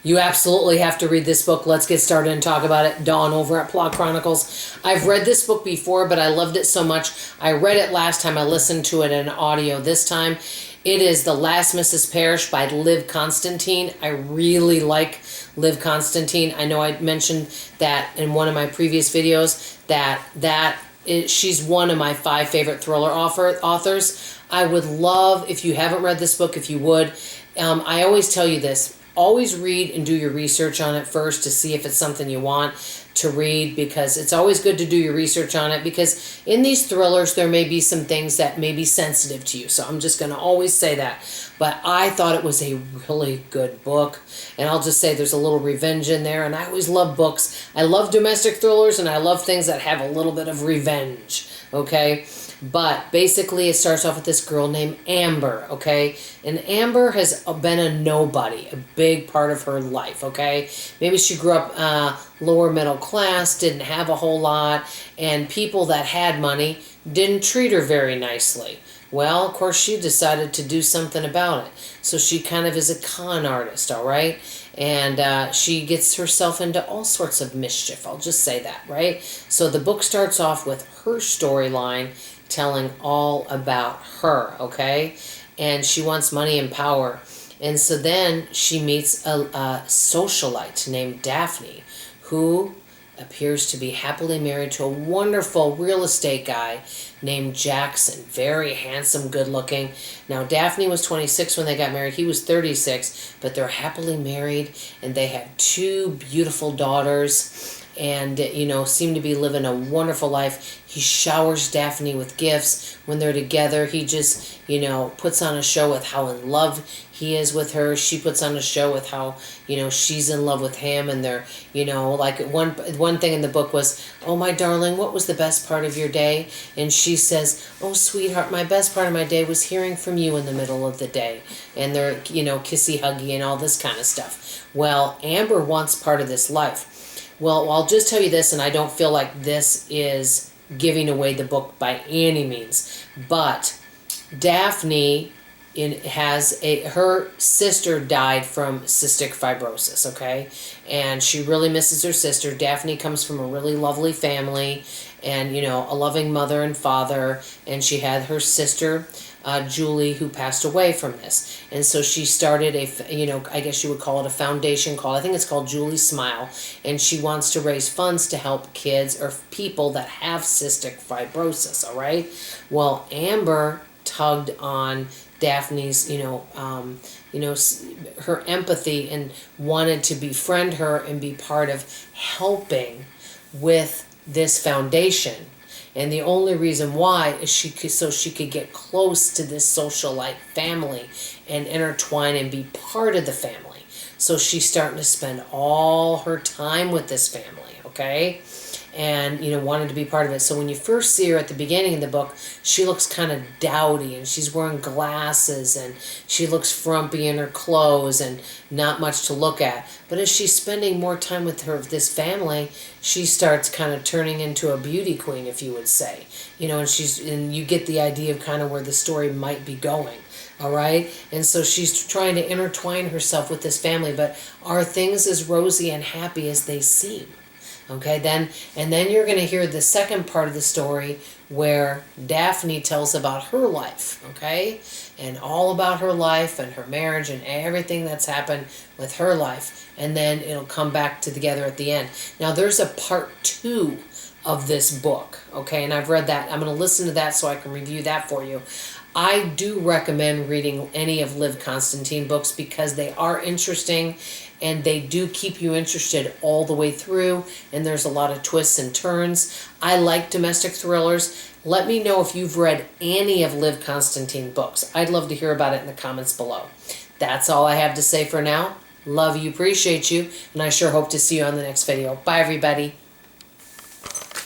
You absolutely have to read this book. Let's get started and talk about it. Dawn over at Plot Chronicles. I've read this book before, but I loved it so much. I read it last time. I listened to it in audio this time. It is The Last Mrs. Parrish by Liv Constantine. I really like Liv Constantine. I know I mentioned that in one of my previous videos she's one of my 5 favorite thriller authors. I would love, if you haven't read this book, if you would. I always tell you this. Always read and do your research on it first to see if it's something you want to read, because it's always good to do your research on it, because in these thrillers there may be some things that may be sensitive to you. So I'm just going to always say that. But I thought it was a really good book, and I'll just say there's a little revenge in there, and I always love books. I love domestic thrillers, and I love things that have a little bit of revenge, okay? But basically it starts off with this girl named Amber, okay? And Amber has been a nobody, a big part of her life, okay? Maybe she grew up lower middle class, didn't have a whole lot, and people that had money didn't treat her very nicely. Well, of course, she decided to do something about it. So she kind of is a con artist, all right? And she gets herself into all sorts of mischief. I'll just say that, right? So the book starts off with her storyline telling all about her, okay? And she wants money and power. And so then she meets a socialite named Daphne, who appears to be happily married to a wonderful real estate guy named Jackson. Very handsome, good looking. Now, Daphne was 26 when they got married. He was 36, but they're happily married, and they have 2 beautiful daughters, and, you know, seem to be living a wonderful life. He showers Daphne with gifts. When they're together, he just, you know, puts on a show with how in love he is with her. She puts on a show with how, you know, she's in love with him. And they're, you know, like one thing in the book was, "Oh, my darling, what was the best part of your day?" And she says, "Oh, sweetheart, my best part of my day was hearing from you in the middle of the day." And they're, you know, kissy huggy and all this kind of stuff. Well, Amber wants part of this life. Well, I'll just tell you this, and I don't feel like this is giving away the book by any means, but Daphne her sister died from cystic fibrosis, okay? And she really misses her sister. Daphne comes from a really lovely family and, you know, a loving mother and father, and she had her sister, Julie, who passed away from this. And so she started I guess you would call it a foundation I think it's called Julie Smile, and she wants to raise funds to help kids or people that have cystic fibrosis, all right? Well, Amber tugged on Daphne's, her empathy, and wanted to befriend her and be part of helping with this foundation. And the only reason why is so she could get close to this socialite family and intertwine and be part of the family. So she's starting to spend all her time with this family, okay? And, you know, wanted to be part of it. So when you first see her at the beginning of the book, she looks kind of dowdy, and she's wearing glasses, and she looks frumpy in her clothes and not much to look at. But as she's spending more time with this family, she starts kind of turning into a beauty queen, if you would say. You know, and you get the idea of kind of where the story might be going. All right. And so she's trying to intertwine herself with this family, but are things as rosy and happy as they seem? Okay, then you're going to hear the second part of the story where Daphne tells about her life, okay? And all about her life and her marriage and everything that's happened with her life. And then it'll come back together at the end. Now, there's a part 2 of this book, okay? And I've read that. I'm going to listen to that so I can review that for you. I do recommend reading any of Liv Constantine books because they are interesting, and they do keep you interested all the way through, and there's a lot of twists and turns. I like domestic thrillers. Let me know if you've read any of Liv Constantine books. I'd love to hear about it in the comments below. That's all I have to say for now. Love you, appreciate you, and I sure hope to see you on the next video. Bye, everybody.